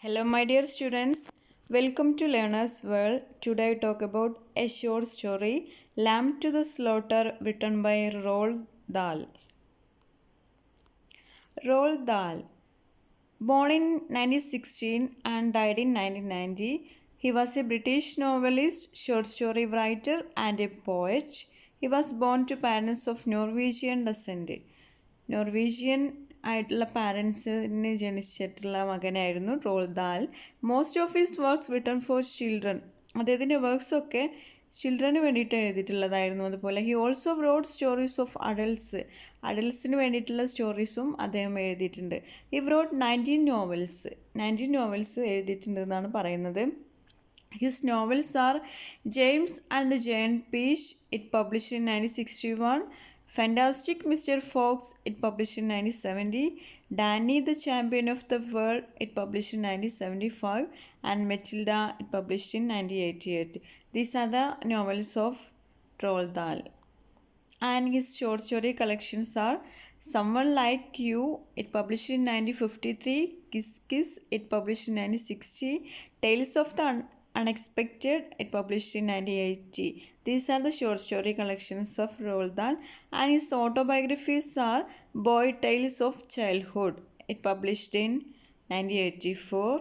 Hello, my dear students. Welcome to Learner's World. Today I talk about a short story, Lamb to the Slaughter, written by Roald Dahl. Roald Dahl, born in 1916 and died in 1990, he was a British novelist, short story writer, and a poet. He was born to parents of Norwegian descent. Norwegian ആയിട്ടുള്ള പാരൻസിന് ജനിച്ചിട്ടുള്ള മകനായിരുന്നു Roald Dahl. Most of his works written for children, അദ്ദേഹത്തിൻ്റെ വർക്ക്സൊക്കെ ചിൽഡ്രന് വേണ്ടിയിട്ട് എഴുതിയിട്ടുള്ളതായിരുന്നു. അതുപോലെ he also wrote stories of അഡൽട്സിന് വേണ്ടിയിട്ടുള്ള സ്റ്റോറീസും അദ്ദേഹം എഴുതിയിട്ടുണ്ട്. ഹി റോഡ് 19 നോവൽസ് എഴുതിയിട്ടുണ്ട് എന്നാണ് പറയുന്നത്. His novels are James and the Giant Peach, it published in 1961. Fantastic Mr. Fox, it published in 1970. Danny the Champion of the World, it published in 1975. And Matilda, it published in 1988. These are the novels of Roald Dahl. And his short story collections are Someone Like You, it published in 1953. Kiss Kiss, it published in 1960. Tales of the Unexpected, it published in 1980. These are the short story collections of Roald Dahl. And his autobiographies are Boy Tales of Childhood, it published in 1984.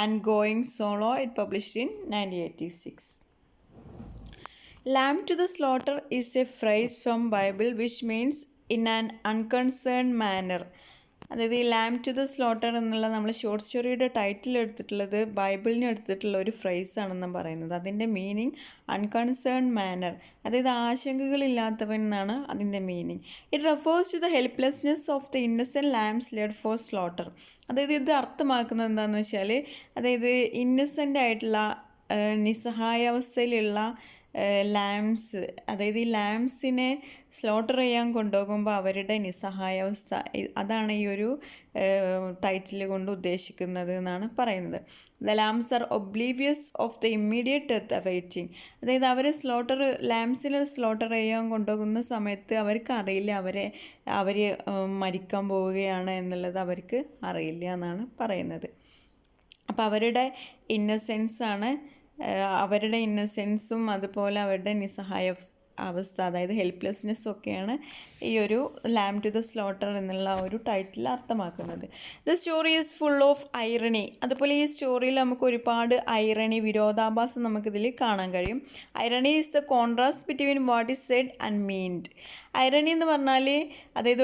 And Going Solo, it published in 1986. Lamb to the slaughter is a phrase from Bible which means in an unconcerned manner. അതായത് ഈ ലാം to the slaughter എന്നുള്ള നമ്മൾ short സ്റ്റോറിയുടെ title എടുത്തിട്ടുള്ളത് ബൈബിളിന് എടുത്തിട്ടുള്ള ഒരു phrase ആണെന്ന് പറയുന്നത്. അതിൻ്റെ മീനിങ് അൺകൺസേൺ മാനർ, അതായത് ആശങ്കകളില്ലാത്തവൻ എന്നാണ് അതിൻ്റെ meaning. It refers to the helplessness of the innocent lambs led for slaughter. അതായത് ഇത് അർത്ഥമാക്കുന്നത് എന്താണെന്ന് വെച്ചാൽ, അതായത് ഇന്നസെൻ്റ് ആയിട്ടുള്ള നിസ്സഹായാവസ്ഥയിലുള്ള ലാംസ്, അതായത് ഈ ലാംസിനെ സ്ലോട്ടർ ചെയ്യാൻ കൊണ്ടുപോകുമ്പോൾ അവരുടെ നിസ്സഹായാവസ്ഥ, അതാണ് ഈ ഒരു ടൈറ്റിൽ കൊണ്ട് ഉദ്ദേശിക്കുന്നത് എന്നാണ് പറയുന്നത്. The lambs are oblivious of the immediate death awaiting. അതായത് അവർ ലാംസിനെ സ്ലോട്ടർ ചെയ്യാൻ കൊണ്ടുപോകുന്ന സമയത്ത് അവർക്ക് അറിയില്ല അവർ മരിക്കാൻ പോവുകയാണ് എന്നുള്ളത് അവർക്ക് അറിയില്ല എന്നാണ് പറയുന്നത്. അപ്പോൾ അവരുടെ ഇന്നസെൻസും അതുപോലെ അവരുടെ അവസ്ഥ, അതായത് ഹെൽപ്ലെസ്നെസ് ഒക്കെയാണ് ഈ ഒരു ലാം ടു ദ സ്ലോട്ടർ എന്നുള്ള ഒരു ടൈറ്റിൽ അർത്ഥമാക്കുന്നത്. The story is full of irony. അതുപോലെ ഈ സ്റ്റോറിയിൽ നമുക്ക് ഒരുപാട് വിരോധാഭാസം നമുക്കിതിൽ കാണാൻ കഴിയും. Irony is the contrast between what is said and meant. Irony എന്ന് പറഞ്ഞാൽ അതായത്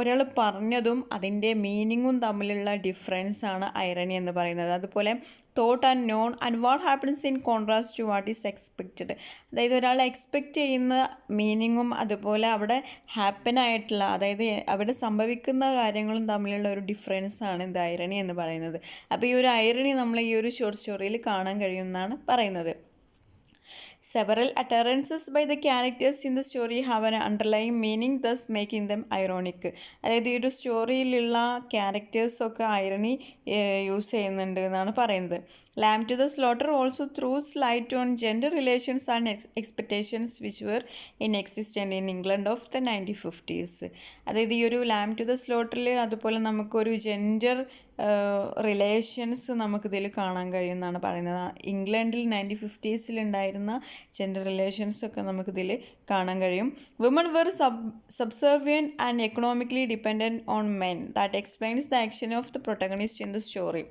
ഒരാൾ പറഞ്ഞതും അതിൻ്റെ മീനിങ്ങും തമ്മിലുള്ള ഡിഫറൻസ് ആണ് ഐറണി എന്ന് പറയുന്നത്. അതുപോലെ thought and known and what happens in contrast to what is expected. അതായത് ഒരാൾ എക്സ്പെക്റ്റ് ചെയ്യുന്ന മീനിങ്ങും അതുപോലെ അവിടെ ഹാപ്പൻ ആയിട്ടുള്ള, അതായത് അവിടെ സംഭവിക്കുന്ന കാര്യങ്ങളും തമ്മിലുള്ള ഒരു ഡിഫറൻസ് ആണ് ഇത് ഐറണി എന്ന് പറയുന്നത്. അപ്പോൾ ഈ ഒരു ഐറണി നമ്മൾ ഈ ഒരു ഷോർട്ട് സ്റ്റോറിയിൽ കാണാൻ കഴിയുമെന്നാണ് പറയുന്നത്. Several utterances by the characters in the story have an underlying meaning, thus making them ironic. അതായത് ഈ ഒരു സ്റ്റോറിയിലുള്ള ക്യാരക്ടേഴ്സൊക്കെ ഐറണി യൂസ് ചെയ്യുന്നുണ്ട് എന്നാണ് പറയുന്നത്. Lamb to the slaughter also throws light on gender relations and expectations which were existent in England of the 1950s. അതായത് ഈ ഒരു ലാം to the സ്ലോട്ടറിൽ അതുപോലെ നമുക്കൊരു ജെൻഡർ റിലേഷൻസ് നമുക്കിതിൽ കാണാൻ കഴിയുമെന്നാണ് പറയുന്നത്. ഇംഗ്ലണ്ടിൽ 1950s ഉണ്ടായിരുന്ന ജെൻഡർ റിലേഷൻസൊക്കെ നമുക്കിതിൽ കാണാൻ കഴിയും. Women were subservient and economically dependent on men. That explains the action of the protagonist in the story.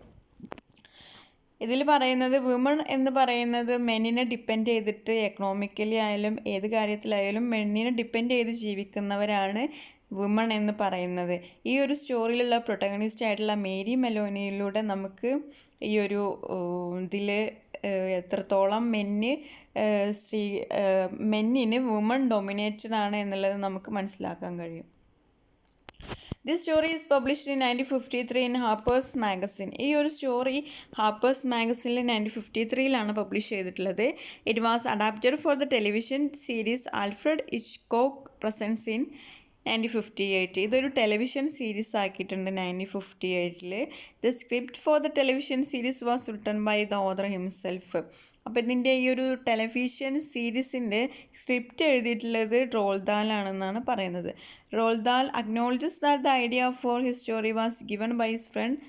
ഇതിൽ പറയുന്നത് വിമൺ എന്ന് പറയുന്നത് മെന്നിനെ ഡിപ്പെൻഡ് ചെയ്തിട്ട് എക്കണോമിക്കലി ആയാലും ഏത് കാര്യത്തിലായാലും മെന്നിനെ ഡിപ്പെൻഡ് ചെയ്ത് ജീവിക്കുന്നവരാണ് വിമൺ എന്ന് പറയുന്നത്. ഈ ഒരു സ്റ്റോറിയിലുള്ള പ്രൊട്ടഗണിസ്റ്റ് ആയിട്ടുള്ള മേരി മെലോനിയിലൂടെ നമുക്ക് ഈ ഒരു ഇതിൽ എത്രത്തോളം മെന്നിന് വുമൺ ഡൊമിനേറ്റഡ് ആണ് എന്നുള്ളത് നമുക്ക് മനസ്സിലാക്കാൻ കഴിയും. This story is published in 1953 in Harper's magazine. ഈ ഒരു സ്റ്റോറി ഹാപ്പേഴ്സ് മാഗസിനിൽ 1953 പബ്ലിഷ് ചെയ്തിട്ടുള്ളത്. It was adapted for the television series Alfred Hitchcock Presents in 1958. ഇതൊരു ടെലിവിഷൻ സീരീസ് ആക്കിയിട്ടുണ്ട് 1958. The script for the television series was written by the author himself. അപ്പോൾ ഇതിൻ്റെ ഈ ഒരു ടെലിവിഷൻ സീരീസിൻ്റെ സ്ക്രിപ്റ്റ് എഴുതിയിട്ടുള്ളത് റോൾഡ് ദാൽ ആണെന്നാണ് പറയുന്നത്. Roald Dahl acknowledges that the idea for his story was given by his friend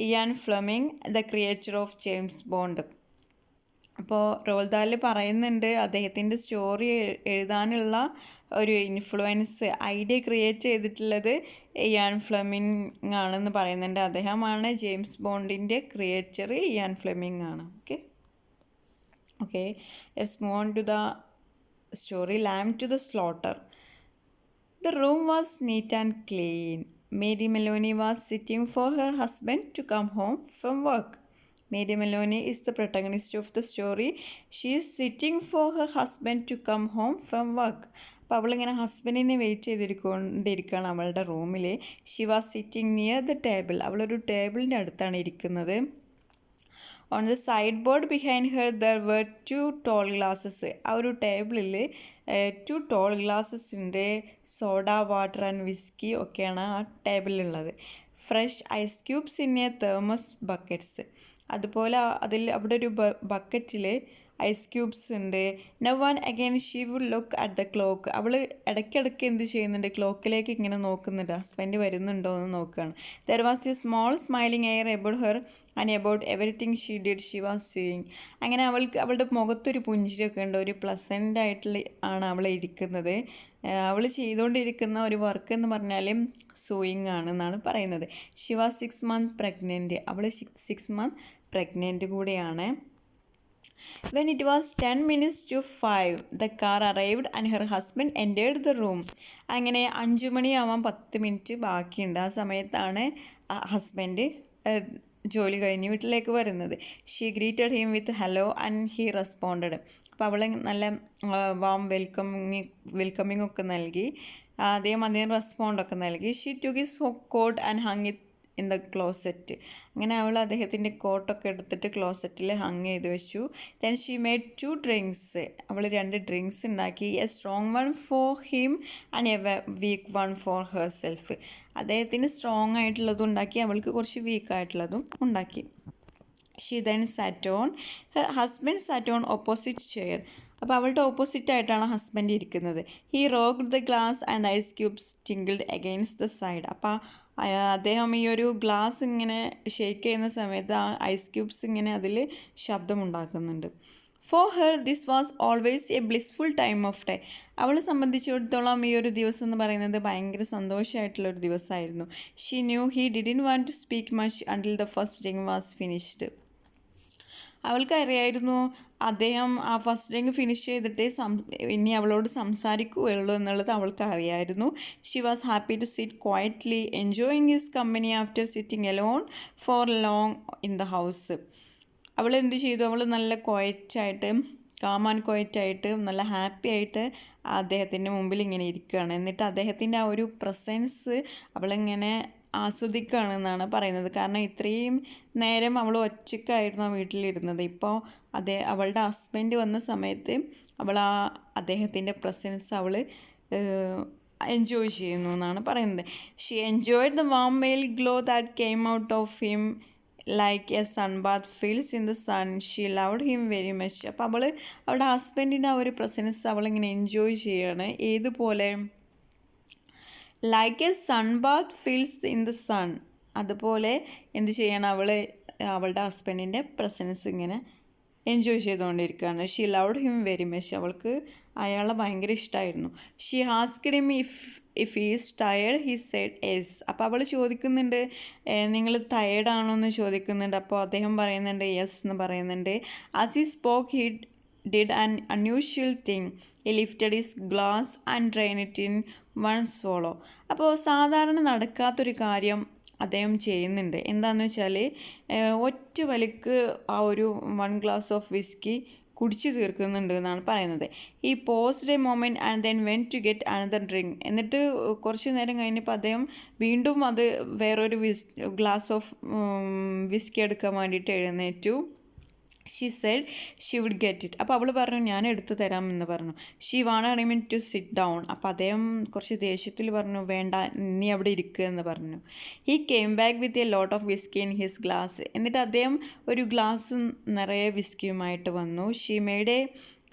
Ian Fleming, the creator of James Bond. അപ്പോൾ റോald dahl പറയുന്നുണ്ട് അദ്ദേഹത്തിൻ്റെ സ്റ്റോറി എഴുതാനുള്ള ഒരു ഇൻഫ്ലുവൻസ്, ഐഡിയ ക്രിയേറ്റ് ചെയ്തിട്ടുള്ളത് ഇയാൻ ഫ്ലെമിംഗ് ആണെന്ന് പറയുന്നുണ്ട്. അദ്ദേഹമാണ് ജെയിംസ് ബോണ്ടിൻ്റെ ക്രിയേച്ചർ, ഇയാൻ ഫ്ലെമിംഗ് ആണ്. Okay, let's move on to the story. lamb to the slaughter. The room was neat and clean. Mary Maloney was sitting for her husband to come home from work. Mary Maloney is the protagonist of the story. She is sitting for her husband to come home from work. അപ്പോൾ അവളിങ്ങനെ ഹസ്ബൻഡിനെ wait ചെയ്തിരിക്കുകയാണ് അവളുടെ റൂമിൽ. She was sitting near the table. അവളൊരു ടേബിളിൻ്റെ അടുത്താണ് ഇരിക്കുന്നത്. On the sideboard behind her there were 2 tall glasses. ആ ഒരു ടേബിളിൽ 2 tall glasses-ൻ്റെ സോഡ, വാട്ടർ ആൻഡ് വിസ്കി ഒക്കെയാണ് ആ ടേബിളിലുള്ളത്. Fresh ice cubes in a thermos buckets. അതുപോലെ അവിടെ ഒരു ബക്കറ്റിൽ ഐസ് ക്യൂബ്സ് ഉണ്ട്. Now one again she would look at the clock. അവൾ ഇടയ്ക്കിടയ്ക്ക് എന്ത് ചെയ്യുന്നുണ്ട്, ക്ലോക്കിലേക്ക് ഇങ്ങനെ നോക്കുന്നുണ്ട്, ഹസ്ബൻഡ് വരുന്നുണ്ടോ എന്ന് നോക്കുകയാണ്. There was A small smiling air about her and about everything she did she was sewing. അങ്ങനെ അവളുടെ മുഖത്തൊരു പുഞ്ചിരിയൊക്കെ ഉണ്ട്, ഒരു പ്ലസൻ്റ് ആയിട്ടുള്ള ആണ് അവൾ ഇരിക്കുന്നത്. അവൾ ചെയ്തുകൊണ്ടിരിക്കുന്ന ഒരു വർക്ക് എന്ന് പറഞ്ഞാൽ സൂയിങ് ആണെന്നാണ് പറയുന്നത്. She was 6 months pregnant. അവൾ 6 months പ്രഗ്നൻറ്റ് കൂടെയാണ്. When it was 10 minutes to 5, the car arrived and her husband entered the room. അങ്ങനെ 5 മണിയാവാൻ 10 മിനിറ്റ് ബാക്കിയുണ്ട്. ആ സമയത്താണ് ഹസ്ബൻഡ് ജോലി കഴിഞ്ഞ് വീട്ടിലേക്ക് വരുന്നത്. She greeted him with hello and he responded. അപ്പോൾ അവളെ നല്ല വാം വെൽക്കമിങ് ഒക്കെ നൽകി. അദ്ദേഹം റെസ്പോണ്ടൊക്കെ നൽകി. She took his coat and hung it in the closet. അങ്ങനെ അവൾ അദ്ദേഹത്തിൻ്റെ കോട്ടൊക്കെ എടുത്തിട്ട് ക്ലോസറ്റിൽ ഹങ് ചെയ്ത് വെച്ചു. Then she made 2 drinks. അവൾ 2 drinks ഉണ്ടാക്കി. A strong one for him and a weak one for herself. അദ്ദേഹത്തിന് സ്ട്രോങ് ആയിട്ടുള്ളതും ഉണ്ടാക്കി, അവൾക്ക് കുറച്ച് വീക്കായിട്ടുള്ളതും ഉണ്ടാക്കി. She then sat on, her husband sat on opposite chair. അപ്പോൾ അവളുടെ ഓപ്പോസിറ്റ് ആയിട്ടാണ് ഹസ്ബൻഡ് ഇരിക്കുന്നത്. He rocked the glass and ice cubes tinkled against the side. അപ്പോൾ അദ്ദേഹം ഈ ഒരു ഗ്ലാസ് ഇങ്ങനെ ഷേക്ക് ചെയ്യുന്ന സമയത്ത് ആ ഐസ് ക്യൂബ്സ് ഇങ്ങനെ അതിൽ ശബ്ദമുണ്ടാക്കുന്നുണ്ട്. For her this was always a blissful time of day. അവളെ സംബന്ധിച്ചിടത്തോളം ഈ ഒരു ദിവസം എന്ന് പറയുന്നത് ഭയങ്കര സന്തോഷമായിട്ടുള്ളൊരു ദിവസമായിരുന്നു. She knew he didn't want to speak much until the first drink was finished. അവൾക്കറിയായിരുന്നു അദ്ദേഹം ആ ഫസ്റ്റ് ഡ്രിങ്ക് ഫിനിഷ് ചെയ്തിട്ടേ ഇനി അവളോട് സംസാരിക്കുകയുള്ളൂ എന്നുള്ളത് അവൾക്ക് അറിയായിരുന്നു. She was happy to sit quietly enjoying his company after sitting alone for long in the house. അവൾ എന്ത് ചെയ്തു, അവൾ നല്ല ക്വയറ്റായിട്ട്, കാം ആൻഡ് ക്വയറ്റായിട്ട്, നല്ല ഹാപ്പി ആയിട്ട് അദ്ദേഹത്തിൻ്റെ മുമ്പിൽ ഇങ്ങനെ ഇരിക്കുകയാണ്. എന്നിട്ട് അദ്ദേഹത്തിൻ്റെ ആ ഒരു പ്രസൻസ് അവളിങ്ങനെ ആസ്വദിക്കുകയാണെന്നാണ് പറയുന്നത്. കാരണം ഇത്രയും നേരം അവൾ ഒറ്റയ്ക്കായിരുന്നു ആ വീട്ടിലിരുന്നത്. ഇപ്പോൾ അവളുടെ ഹസ്ബൻഡ് വന്ന സമയത്ത് അവൾ ആ അദ്ദേഹത്തിൻ്റെ പ്രസൻസ് അവൾ എൻജോയ് ചെയ്യുന്നു എന്നാണ് പറയുന്നത്. She enjoyed the warm male glow that came out of him like a sun bath feels in the sun. She loved him very much. അപ്പോൾ അവളുടെ ഹസ്ബൻഡിൻ്റെ ആ ഒരു പ്രസൻസ് അവളിങ്ങനെ എൻജോയ് ചെയ്യുകയാണ്. ഏതുപോലെ, like a sun bath feels in the sun. അതുപോലെ എന്ത് ചെയ്യണം, അവളുടെ ഹസ്ബൻഡിൻ്റെ പ്രസൻസ് ഇങ്ങനെ എൻജോയ് ചെയ്തുകൊണ്ടിരിക്കുകയാണ്. She loved him very much. അവൾക്ക് അയാളെ ഭയങ്കര ഇഷ്ടമായിരുന്നു. She asked him if he is tired. He said yes. അപ്പോൾ അവൾ ചോദിക്കുന്നുണ്ട്, നിങ്ങൾ ടയേർഡാണോ എന്ന് ചോദിക്കുന്നുണ്ട്. അപ്പോൾ അദ്ദേഹം പറയുന്നുണ്ട് യെസ് എന്ന് പറയുന്നുണ്ട്. As he spoke he did an unusual thing. He lifted his glass and drained it in one swallow. അപ്പോൾ സാധാരണ നടക്കാത്തൊരു കാര്യം അദ്ദേഹം ചെയ്യുന്നുണ്ട്. എന്താണെന്ന് വെച്ചാൽ ഒറ്റ വലിക്ക് ആ ഒരു 1 glass ഓഫ് വിസ്കി കുടിച്ചു തീർക്കുന്നുണ്ട് എന്നാണ് പറയുന്നത്. He paused a moment and then went to get another drink. എന്നിട്ട് കുറച്ച് നേരം കഴിഞ്ഞപ്പോൾ അദ്ദേഹം വീണ്ടും അത് വേറൊരു ഗ്ലാസ് ഓഫ് വിസ്കി എടുക്കാൻ വേണ്ടിയിട്ട് എഴുന്നേറ്റു. She said she would get it. അപ്പോൾ അവൾ പറഞ്ഞു ഞാൻ എടുത്തു തരാം എന്ന് പറഞ്ഞു. She wanted him to sit down. അപ്പോൾ അദ്ദേഹം കുറച്ച് ദേഷ്യത്തിൽ പറഞ്ഞു വേണ്ട, നീ അവിടെ ഇരിക്കുക എന്ന് പറഞ്ഞു. He came back with a lot of whisky in his glass. എന്നിട്ട് അദ്ദേഹം ഒരു ഗ്ലാസ് നിറയെ വിസ്കിയുമായിട്ട് വന്നു. She made a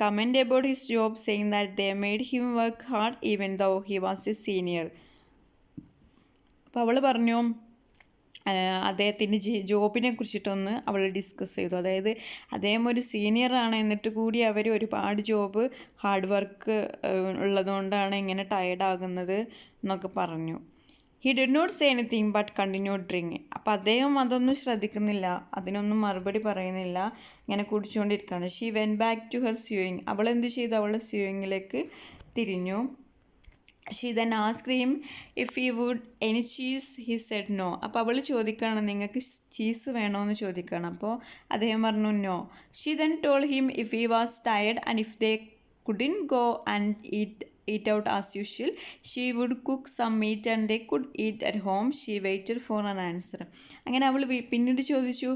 comment about his job saying that they made him work hard even though he was a senior. അപ്പോൾ അവൾ പറഞ്ഞു അദ്ദേഹത്തിൻ്റെ ജോബിനെ കുറിച്ചിട്ടൊന്ന് അവൾ ഡിസ്കസ് ചെയ്തു. അതായത് അദ്ദേഹം ഒരു സീനിയറാണ്, എന്നിട്ട് കൂടി അവർ ഒരുപാട് ജോബ് ഹാർഡ് വർക്ക് ഉള്ളതുകൊണ്ടാണ് ഇങ്ങനെ ടയേർഡാകുന്നത് എന്നൊക്കെ പറഞ്ഞു. He did not say anything but continue drink. അപ്പോൾ അദ്ദേഹം അതൊന്നും ശ്രദ്ധിക്കുന്നില്ല, അതിനൊന്നും മറുപടി പറയുന്നില്ല, ഇങ്ങനെ കുടിച്ചുകൊണ്ടിരിക്കുകയാണ്. She went back to her sewing. അവൾ എന്ത് ചെയ്തു? അവളുടെ സ്യൂയിങ്ങിലേക്ക് തിരിഞ്ഞു. She then asked him if he would any cheese. He said no. അപ്പോൾ അവൾ ചോദിക്കുകയാണ്, നിങ്ങൾക്ക് ചീസ് വേണോ എന്ന് ചോദിക്കുകയാണ്. അപ്പോൾ അദ്ദേഹം പറഞ്ഞു no. She then told him if he was tired and if they couldn't go and eat out as usual, she would cook some meat and they could eat at home. She waited for an answer. അങ്ങനെ അവൾ പിന്നീട് ചോദിച്ചു,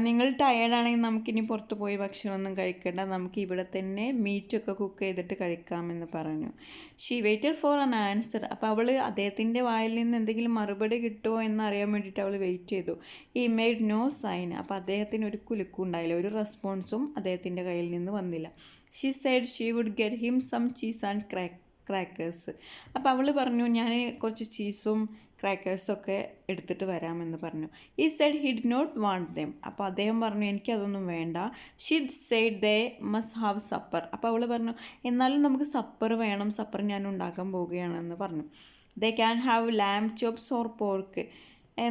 നിങ്ങൾ ടയേർഡാണെങ്കിൽ നമുക്കിനി പുറത്ത് പോയി ഭക്ഷണമൊന്നും കഴിക്കേണ്ട, നമുക്ക് ഇവിടെ തന്നെ മീറ്റൊക്കെ കുക്ക് ചെയ്തിട്ട് കഴിക്കാമെന്ന് പറഞ്ഞു. She waited for an answer. അപ്പോൾ അവൾ അദ്ദേഹത്തിൻ്റെ വായിൽ നിന്ന് എന്തെങ്കിലും മറുപടി കിട്ടുമോ എന്നറിയാൻ വേണ്ടിയിട്ട് അവൾ വെയിറ്റ് ചെയ്തു. ഈ മെയ്ഡ് നോ സൈൻ. അപ്പോൾ അദ്ദേഹത്തിന് ഒരു കുലുക്കും ഉണ്ടായില്ല, ഒരു റെസ്പോൺസും അദ്ദേഹത്തിൻ്റെ കയ്യിൽ നിന്ന് വന്നില്ല. She said she would get him some cheese and crackers. അപ്പോൾ അവൾ പറഞ്ഞു, ഞാൻ കുറച്ച് ചീസും ക്രാക്കേഴ്സൊക്കെ എടുത്തിട്ട് വരാമെന്ന് പറഞ്ഞു. He said he did not want them. അപ്പോൾ അദ്ദേഹം പറഞ്ഞു, എനിക്കതൊന്നും വേണ്ട. She said they must have supper. അപ്പോൾ അവൾ പറഞ്ഞു, എന്നാലും നമുക്ക് സപ്പർ വേണം, സപ്പർ ഞാൻ ഉണ്ടാക്കാൻ പോവുകയാണെന്ന് പറഞ്ഞു. They can have lamb chops or pork.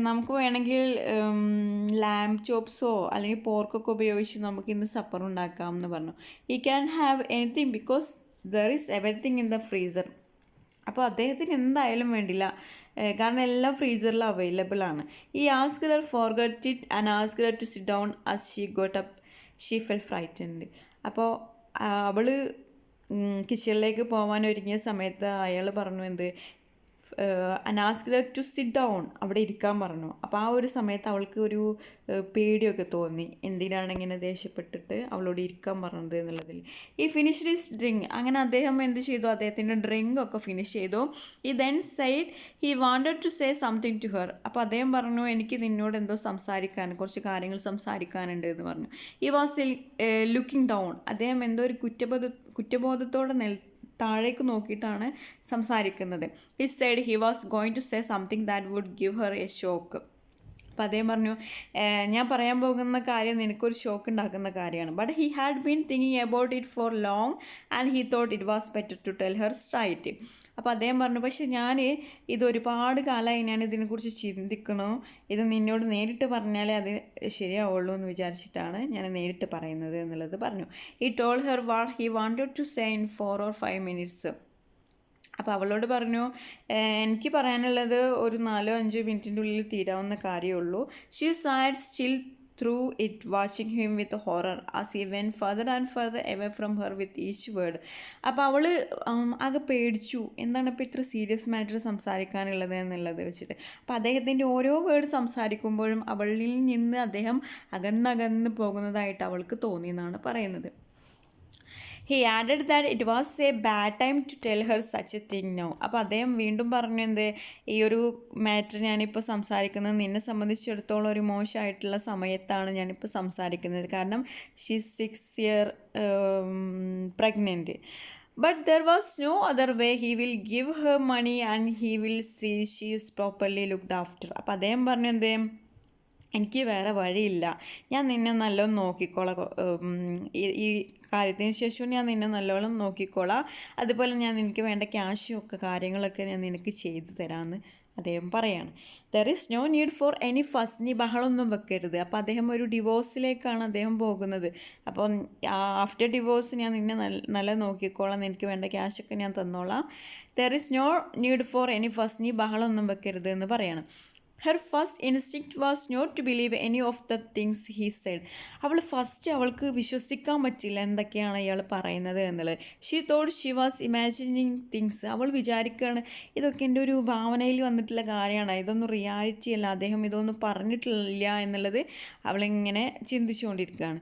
നമുക്ക് വേണമെങ്കിൽ ലാം ചോപ്സോ അല്ലെങ്കിൽ പോർക്കൊക്കെ ഉപയോഗിച്ച് നമുക്ക് ഇന്ന് സപ്പർ ഉണ്ടാക്കാം എന്ന് പറഞ്ഞു. ഈ can have anything because there is everything in the freezer. അപ്പോൾ അദ്ദേഹത്തിന് എന്തായാലും വേണ്ടില്ല, കാരണം എല്ലാം ഫ്രീസറിൽ അവൈലബിൾ ആണ്. He asked her forget it and asked her to sit down as she got up. She fell frightened. അപ്പോൾ അവൾ കിച്ചണിലേക്ക് പോകാൻ ഒരുങ്ങിയ സമയത്ത് അയാൾ പറഞ്ഞു എന്ത്, അനാസ്ക്ഡ് ടു സിറ്റ് ഡൗൺ, അവിടെ ഇരിക്കാൻ പറഞ്ഞു. അപ്പോൾ ആ ഒരു സമയത്ത് അവൾക്ക് ഒരു പേടിയൊക്കെ തോന്നി, എന്തിനാണ് ഇങ്ങനെ ദേഷ്യപ്പെട്ടിട്ട് അവളോട് ഇരിക്കാൻ പറഞ്ഞത് എന്നുള്ളതിൽ. ഈ ഫിനിഷ് ഹിസ് ഡ്രിങ്ക്. അങ്ങനെ അദ്ദേഹം എന്ത് ചെയ്തു? അദ്ദേഹത്തിൻ്റെ ഡ്രിങ്ക് ഒക്കെ ഫിനിഷ് ചെയ്തു. He then said he wanted to say something to her. അപ്പോൾ അദ്ദേഹം പറഞ്ഞു, എനിക്ക് നിന്നോട് എന്തോ സംസാരിക്കാൻ, കുറച്ച് കാര്യങ്ങൾ സംസാരിക്കാനുണ്ട് എന്ന് പറഞ്ഞു. ഈ വാസ് ലുക്കിംഗ് ഡൗൺ. അദ്ദേഹം എന്തോ ഒരു കുറ്റബോധത്തോടെ താഴേക്ക് നോക്കിയിട്ടാണ് സംസാരിക്കുന്നത്. He said he was going to say something that would give her a shock. അപ്പോൾ അദ്ദേഹം പറഞ്ഞു, ഞാൻ പറയാൻ പോകുന്ന കാര്യം നിനക്കൊരു ഷോക്ക് ഉണ്ടാക്കുന്ന കാര്യമാണ്. But he had been thinking about it for long and he thought it was better to tell her straight. അപ്പോൾ അദ്ദേഹം പറഞ്ഞു, പക്ഷേ ഞാൻ ഇത് ഒരുപാട് കാലമായി ഞാൻ ഇതിനെക്കുറിച്ച് ചിന്തിക്കണു, ഇത് നിന്നോട് നേരിട്ട് പറഞ്ഞാലേ അത് ശരിയാവുള്ളൂ എന്ന് വിചാരിച്ചിട്ടാണ് ഞാൻ നേരിട്ട് പറയുന്നത് എന്നുള്ളത് പറഞ്ഞു. He told her what he wanted to say in 4 or 5 minutes. അപ്പോൾ അവളോട് പറഞ്ഞു, എനിക്ക് പറയാനുള്ളത് ഒരു 4-5 മിനിറ്റിൻ്റെ ഉള്ളിൽ തീരാവുന്ന കാര്യമുള്ളൂ. She sat still through it watching him with horror as he when further and further away from her with each word. അപ്പോൾ അവൾ ആകെ പേടിച്ചു, എന്താണ് ഇപ്പോൾ ഇത്ര സീരിയസ് മാറ്റർ സംസാരിക്കാനുള്ളത് എന്നുള്ളത് വെച്ചിട്ട്. അപ്പോൾ അദ്ദേഹത്തിൻ്റെ ഓരോ വേർഡ് സംസാരിക്കുമ്പോഴും അവളിൽ നിന്ന് അദ്ദേഹം അകന്നകന്ന് പോകുന്നതായിട്ട് അവൾക്ക് തോന്നിയെന്നാണ് പറയുന്നത്. He added that it was a bad time to tell her such a thing now. അപ്പോൾ അദ്ദേഹം വീണ്ടും പറഞ്ഞു, എന്ത്, ഈ ഒരു മാറ്റർ ഞാനിപ്പോൾ സംസാരിക്കുന്നത് നിന്നെ സംബന്ധിച്ചിടത്തോളം ഒരു മോശമായിട്ടുള്ള സമയത്താണ് ഞാനിപ്പോൾ സംസാരിക്കുന്നത്, കാരണം she 6 years pregnant. But there was no other way. He will give her money and he will see she is properly looked after. അപ്പോൾ അദ്ദേഹം പറഞ്ഞു, എന്ത്, എനിക്ക് വേറെ വഴിയില്ല, ഞാൻ നിന്നെ നല്ലോണം നോക്കിക്കോളാം, ഈ കാര്യത്തിന് ശേഷം ഞാൻ നിന്നെ നല്ലോണം നോക്കിക്കോളാം, അതുപോലെ ഞാൻ നിനക്ക് വേണ്ട ക്യാഷും ഒക്കെ കാര്യങ്ങളൊക്കെ ഞാൻ നിനക്ക് ചെയ്തു തരാമെന്ന് അദ്ദേഹം പറയാണ്. There is no need for any fuss. നീ ബഹളമൊന്നും വെക്കരുത്. അപ്പോൾ അദ്ദേഹം ഒരു ഡിവോഴ്സിലേക്കാണ് അദ്ദേഹം പോകുന്നത്. അപ്പോൾ ആഫ്റ്റർ ഡിവോഴ്സ് ഞാൻ നിന്നെ നല്ല നോക്കിക്കോളാം, നിനക്ക് വേണ്ട ക്യാഷൊക്കെ ഞാൻ തന്നോളാം. There is no need for any fuss. നീ ബഹളമൊന്നും വെക്കരുത് എന്ന് പറയണം. Her first instinct was not to believe any of the things he said. അവൾക്ക് വിശ്വസിക്കാൻ പറ്റില്ല എന്തൊക്കെയാണ് അയാൾ പറയുന്നത് എന്നുള്ളത്. She thought she was imagining things. അവൾ വിചാരിക്കുകയാണ്, ഇതൊക്കെ എൻ്റെ ഒരു ഭാവനയിൽ വന്നിട്ടുള്ള കാര്യമാണ്, ഇതൊന്നും റിയാലിറ്റി അല്ല, അദ്ദേഹം ഇതൊന്നും പറഞ്ഞിട്ടില്ല എന്നുള്ളത് അവളിങ്ങനെ ചിന്തിച്ചുകൊണ്ടിരിക്കുകയാണ്.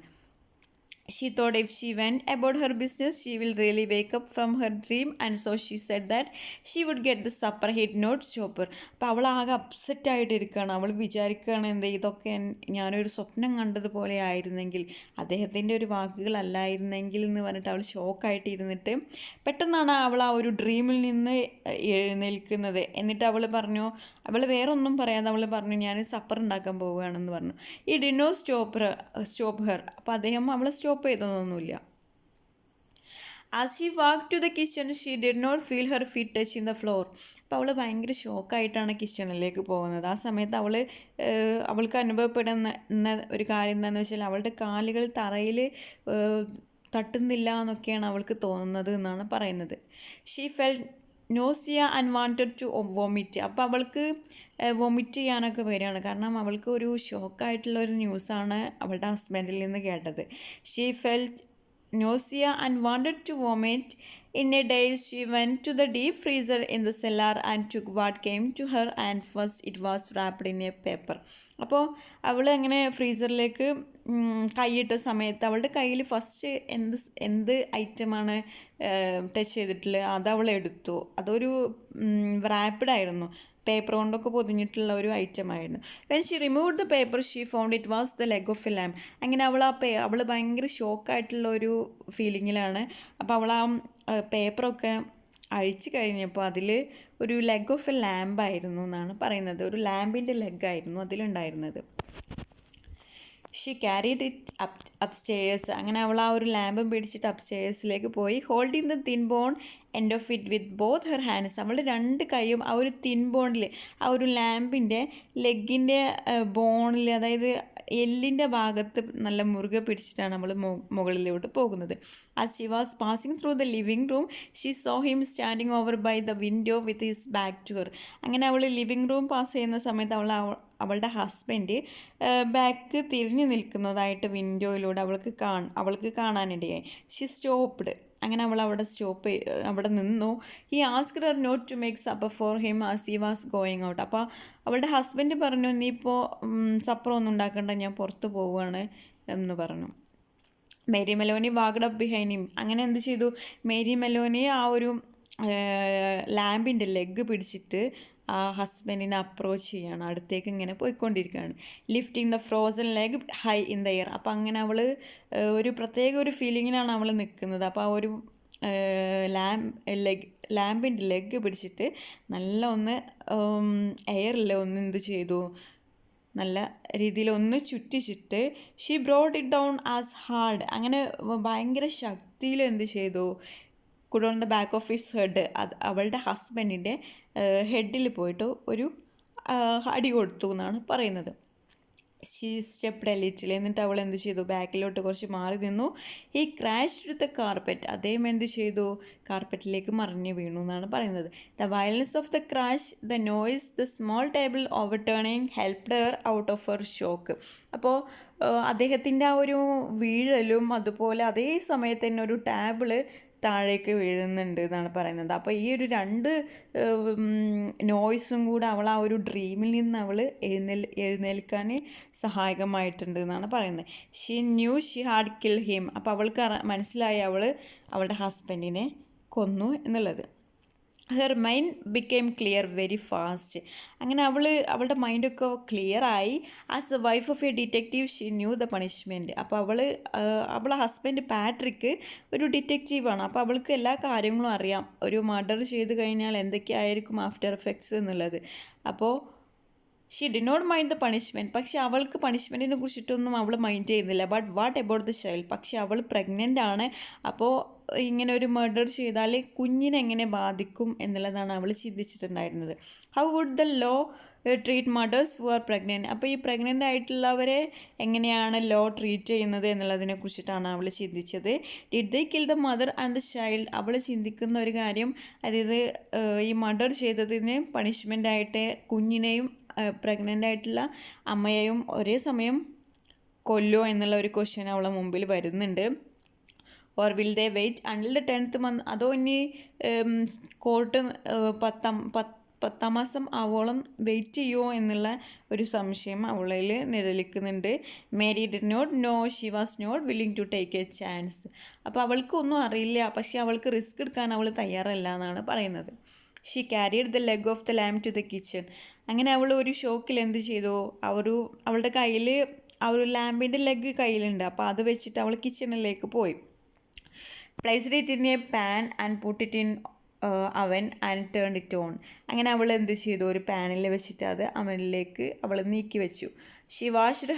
She thought if she went about her business, she will really wake up from her dream, and so she said that she would get the supper. He did not stop her. അപ്പോൾ അവൾ ആകെ upset ആയിട്ടിരിക്കുകയാണ്. അവൾ വിചാരിക്കുകയാണ് ഇതൊക്കെ ഞാനൊരു സ്വപ്നം കണ്ടതുപോലെ ആയിരുന്നെങ്കിൽ, അദ്ദേഹത്തിൻ്റെ ഒരു വാക്കുകളല്ലായിരുന്നെങ്കിൽ എന്ന് പറഞ്ഞിട്ട് അവൾ ഷോക്കായിട്ടിരുന്നിട്ട് പെട്ടെന്നാണ് അവൾ ആ ഒരു ഡ്രീമിൽ നിന്ന് എഴുന്നേൽക്കുന്നത്. എന്നിട്ട് അവൾ പറഞ്ഞു, അവൾ വേറെ ഒന്നും പറയാതെ അവൾ പറഞ്ഞു, ഞാൻ സപ്പർ ഉണ്ടാക്കാൻ പോവുകയാണെന്ന് പറഞ്ഞു. ഈ ഡിനോ സ്റ്റോപ്പ് ഹെർ. അപ്പോൾ അദ്ദേഹം അവളെ stop ചെയ്തൊന്നുമില്ല. As she walked to the kitchen, she did not feel her feet touching the floor. അപ്പോൾ അവൾ ഭയങ്കര ഷോക്കായിട്ടാണ് കിച്ചണിലേക്ക് പോകുന്നത്. ആ സമയത്ത് അവൾക്ക് അനുഭവപ്പെടുന്ന ഒരു കാര്യം എന്താണെന്ന് വെച്ചാൽ അവളുടെ കാലുകൾ തറയിൽ തട്ടുന്നില്ല എന്നൊക്കെയാണ് അവൾക്ക് തോന്നുന്നത് എന്നാണ് പറയുന്നത്. She felt nausea and wanted to vomit. അപ്പോൾ അവൾക്ക് വോമിറ്റ് ചെയ്യാനൊക്കെ വരികയാണ്. കാരണം അവൾക്ക് ഒരു ഷോക്കായിട്ടുള്ള ഒരു ന്യൂസാണ് അവളുടെ ഹസ്ബൻഡിൽ നിന്ന് കേട്ടത്. She felt nausea and wanted to vomit. In a daze, she went to the deep freezer in the cellar and took what came to her, and first it was wrapped in a paper. അപ്പോൾ അവൾ അങ്ങനെ ഫ്രീസറിലേക്ക് കൈയിട്ട സമയത്ത് അവളുടെ കയ്യിൽ first എന്ത് ഐറ്റമാണ് touch ചെയ്തിട്ടുള്ളത് അത് അവൾ എടുത്തു. അതൊരു റാപ്പിഡ് ആയിരുന്നു, പേപ്പർ കൊണ്ടൊക്കെ പൊതിഞ്ഞിട്ടുള്ള ഒരു ഐറ്റമായിരുന്നു. When she remove the paper she found it was the leg of a lamb. അങ്ങനെ അവൾ ഭയങ്കര ഷോക്കായിട്ടുള്ള ഒരു ഫീലിങ്ങിലാണ്. അപ്പോൾ അവൾ ആ പേപ്പറൊക്കെ അഴിച്ചു കഴിഞ്ഞപ്പോൾ അതിൽ ഒരു ലെഗ് ഓഫ് എ ലാമ്പായിരുന്നു എന്നാണ് പറയുന്നത്. ഒരു ലാമ്പിൻ്റെ ലെഗായിരുന്നു അതിലുണ്ടായിരുന്നത്. She carried it upstairs. അങ്ങനെ അവൾ ആ ഒരു ലാമ്പും പിടിച്ചിട്ട് അപ്സ്റ്റേഴ്സിലേക്ക് പോയി. Holding the thin bone end of it with both her hands. അവളുടെ രണ്ട് കൈയും ആ ഒരു തിൻ ബോണിൽ, ആ ഒരു ലാമ്പിൻ്റെ ലെഗിൻ്റെ ബോണിൽ, അതായത് എല്ലിൻ്റെ ഭാഗത്ത് നല്ല മുറുകെ പിടിച്ചിട്ടാണ് നമ്മൾ മുകളിലോട്ട് പോകുന്നത്. As she was passing through the living room she saw him standing over by the window with his back to her. അങ്ങനെ അവൾ ലിവിങ് റൂം പാസ് ചെയ്യുന്ന സമയത്ത് അവളുടെ ഹസ്ബൻഡ് ബാക്ക് തിരിഞ്ഞു നിൽക്കുന്നതായിട്ട് വിൻഡോയിലൂടെ അവൾക്ക് കാണാനിടയായി. She stopped. അങ്ങനെ അവൾ അവിടെ നിന്നു. He asked her not to make supper for him as he was going out. അപ്പോൾ അവളുടെ ഹസ്ബൻഡ് പറഞ്ഞു, നീ ഇപ്പോൾ സപ്പർ ഒന്നും ഉണ്ടാക്കണ്ട, ഞാൻ പുറത്ത് പോവുകയാണ് എന്ന് പറഞ്ഞു. Mary Meloni wagged up behind him. അങ്ങനെ എന്ത് ചെയ്തു, മേരി മെലോനി ആ ഒരു ലാമ്പിൻ്റെ ലെഗ് പിടിച്ചിട്ട് ആ ഹസ്ബൻഡിനെ അപ്രോച്ച് ചെയ്യാണ്, അടുത്തേക്ക് ഇങ്ങനെ പോയിക്കൊണ്ടിരിക്കുകയാണ്. Lifting the frozen leg high in the air. അപ്പോൾ അങ്ങനെ അവൾ ഒരു പ്രത്യേക ഒരു ഫീലിങ്ങിലാണ് അവൾ നിൽക്കുന്നത്. അപ്പോൾ ആ ഒരു ലാമ്പിൻ്റെ ലെഗ് പിടിച്ചിട്ട് നല്ല ഒന്ന് എയറിൽ ഒന്ന് എന്ത് ചെയ്തു, നല്ല രീതിയിൽ ഒന്ന് ചുറ്റിച്ചിട്ട് she brought it down as hard. അങ്ങനെ ഭയങ്കര ശക്തിയിൽ എന്ത് ചെയ്തു, could on the back of his head. അവളുടെ ഹസ്ബൻഡിൻ്റെ ഹെഡിൽ പോയിട്ട് ഒരു അടി കൊടുത്തു എന്നാണ് പറയുന്നത്. She stepped a little. എന്നിട്ട് അവൾ എന്ത് ചെയ്തു, ബാക്കിലോട്ട് കുറച്ച് മാറി നിന്നു. He crashed with the carpet. അദ്ദേഹം എന്ത് ചെയ്തു, കാർപ്പറ്റിലേക്ക് മറിഞ്ഞു വീണു എന്നാണ് പറയുന്നത്. The violence of the crash, the noise, the small table overturning helped her out of her shock. അപ്പോൾ അദ്ദേഹത്തിൻ്റെ ആ ഒരു വീഴലും അതുപോലെ അതേ സമയത്ത് തന്നെ ഒരു ടേബിള് താഴേക്ക് വീഴുന്നുണ്ട് എന്നാണ് പറയുന്നത്. അപ്പോൾ ഈ ഒരു രണ്ട് നോയ്സും കൂടെ അവൾ ആ ഒരു ഡ്രീമിൽ നിന്ന് അവൾ എഴുന്നേൽക്കാൻ സഹായകമായിട്ടുണ്ട് എന്നാണ് പറയുന്നത്. She new she had kill him. അപ്പോൾ അവൾക്ക് മനസ്സിലായി അവളുടെ ഹസ്ബൻഡിനെ കൊന്നു എന്നുള്ളത്. Her mind became clear very fast. അങ്ങനെ അവളുടെ മൈൻഡൊക്കെ ക്ലിയറായി. As the wife of A detective she knew the punishment. അപ്പോൾ അവളെ ഹസ്ബൻഡ് പാട്രിക്ക് ഒരു ഡിറ്റക്റ്റീവാണ്. അപ്പോൾ അവൾക്ക് എല്ലാ കാര്യങ്ങളും അറിയാം, ഒരു മർഡർ ചെയ്ത് കഴിഞ്ഞാൽ എന്തൊക്കെയായിരിക്കും ആഫ്റ്റർ എഫക്ട്സ് എന്നുള്ളത്. അപ്പോൾ she did not mind the punishment. പക്ഷേ അവൾക്ക് പണിഷ്മെൻറ്റിനെ കുറിച്ചിട്ടൊന്നും അവൾ മൈൻഡ് ചെയ്യുന്നില്ല. But what about the child. പക്ഷേ അവൾ പ്രഗ്നൻ്റ് ആണ്. അപ്പോൾ ഇങ്ങനെ ഒരു മർഡർ ചെയ്താൽ കുഞ്ഞിനെങ്ങനെ ബാധിക്കും എന്നുള്ളതാണ് അവൾ ചിന്തിച്ചിട്ടുണ്ടായിരുന്നത്. How would the law treat mothers who are pregnant. അപ്പോൾ ഈ പ്രഗ്നൻ്റ് ആയിട്ടുള്ളവരെ എങ്ങനെയാണ് ലോ ട്രീറ്റ് ചെയ്യുന്നത് എന്നുള്ളതിനെ കുറിച്ചിട്ടാണ് അവൾ ചിന്തിച്ചത്. Did they kill the mother and the child. അവൾ ചിന്തിക്കുന്ന ഒരു കാര്യം, അതായത് ഈ മർഡർ ചെയ്തതിന് പണിഷ്മെൻ്റായിട്ട് കുഞ്ഞിനെയും പ്രഗ്നൻ്റ് ആയിട്ടുള്ള അമ്മയെയും ഒരേ സമയം കൊല്ലോ എന്നുള്ള ഒരു ക്വസ്റ്റ്യൻ അവളെ മുമ്പിൽ വരുന്നുണ്ട്. Or will they wait until the 10th month. അതോ ഇനി കോർട്ട് 10ാം മാസം ആവോളം വെയിറ്റ് ചെയ്യുമോ എന്നുള്ള ഒരു സംശയം അവളിൽ നിഴലിക്കുന്നുണ്ട്. Mary did not know, she was not willing to take a chance. അപ്പോൾ അവൾക്കൊന്നും അറിയില്ല, പക്ഷേ അവൾക്ക് റിസ്ക് എടുക്കാൻ അവൾ തയ്യാറല്ല എന്നാണ് പറയുന്നത്. She carried the leg of the lamb to the kitchen. അങ്ങനെ അവൾ ഒരു ഷോക്കിൽ എന്ത് ചെയ്തു, അവളുടെ കയ്യിൽ ആ ഒരു ലാമ്പിൻ്റെ ലെഗ് കയ്യിലുണ്ട്. അപ്പോൾ അത് വെച്ചിട്ട് അവൾ കിച്ചണിലേക്ക് പോയി. Placed it in A pan and put it in അവൻ ആൻഡ് ടേൺ ഇറ്റ് ഓൺ. അങ്ങനെ അവൾ എന്ത് ചെയ്തു, ഒരു പാനിൽ വെച്ചിട്ട് അത് അവനിലേക്ക് അവൾ നീക്കി വെച്ചു. She washed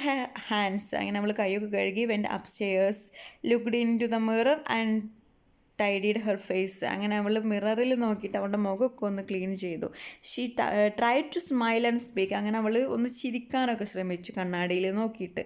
hands. അങ്ങനെ അവൾ കൈയൊക്കെ കഴുകി. Went upstairs, looked into the mirror and tidied her face. അങ്ങനെ അവൾ മിററിൽ നോക്കിയിട്ട് അവളുടെ മുഖമൊക്കെ ഒന്ന് ക്ലീൻ ചെയ്തു. She tried to smile and speak. അങ്ങനെ അവൾ ഒന്ന് ചിരിക്കാനൊക്കെ ശ്രമിച്ചു കണ്ണാടിയിൽ നോക്കിയിട്ട്.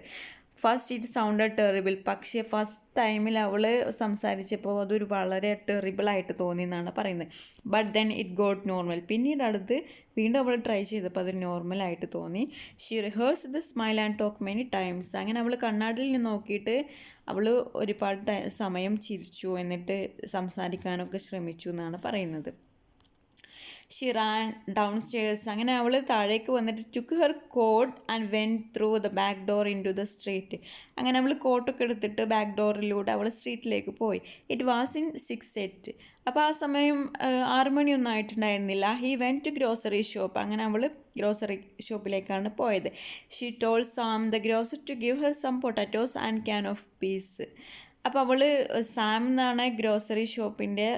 First it sounded terrible. പക്ഷേ ഫസ്റ്റ് ടൈമിൽ അവൾ സംസാരിച്ചപ്പോൾ അതൊരു വളരെ ടെറിബിളായിട്ട് തോന്നി എന്നാണ് പറയുന്നത്. But then it got normal. പിന്നീട് അടുത്ത് വീണ്ടും അവൾ ട്രൈ ചെയ്തപ്പോൾ അത് നോർമലായിട്ട് തോന്നി. She rehearse the smile and talk many times. അങ്ങനെ അവൾ കണ്ണാടിയിൽ നോക്കിയിട്ട് അവൾ ഒരുപാട് സമയം ചിരിച്ചു, എന്നിട്ട് സംസാരിക്കാനൊക്കെ ശ്രമിച്ചു എന്നാണ് പറയുന്നത്. She ran downstairs. അങ്ങനെ അവൾ താഴേക്ക് വന്നിട്ട് took her coat and went through the back door into the street. അങ്ങനെ അവൾ കോട്ടൊക്കെ എടുത്തിട്ട് ബാക്ക് ഡോറിലൂടെ അവൾ സ്ട്രീറ്റിലേക്ക് പോയി. It was in 6:08. അപ്പോൾ ആ സമയം 6 മണിയൊന്നും ആയിട്ടുണ്ടായിരുന്നില്ല. He went to grocery shop. അങ്ങനെ അവൾ ഗ്രോസറി ഷോപ്പിലേക്കാണ് പോയത്. She told Sam the grocer to give her some potatoes and can of peas. അപ്പോൾ അവൾ സാം എന്നാണ് ഗ്രോസറി ഷോപ്പിൻ്റെ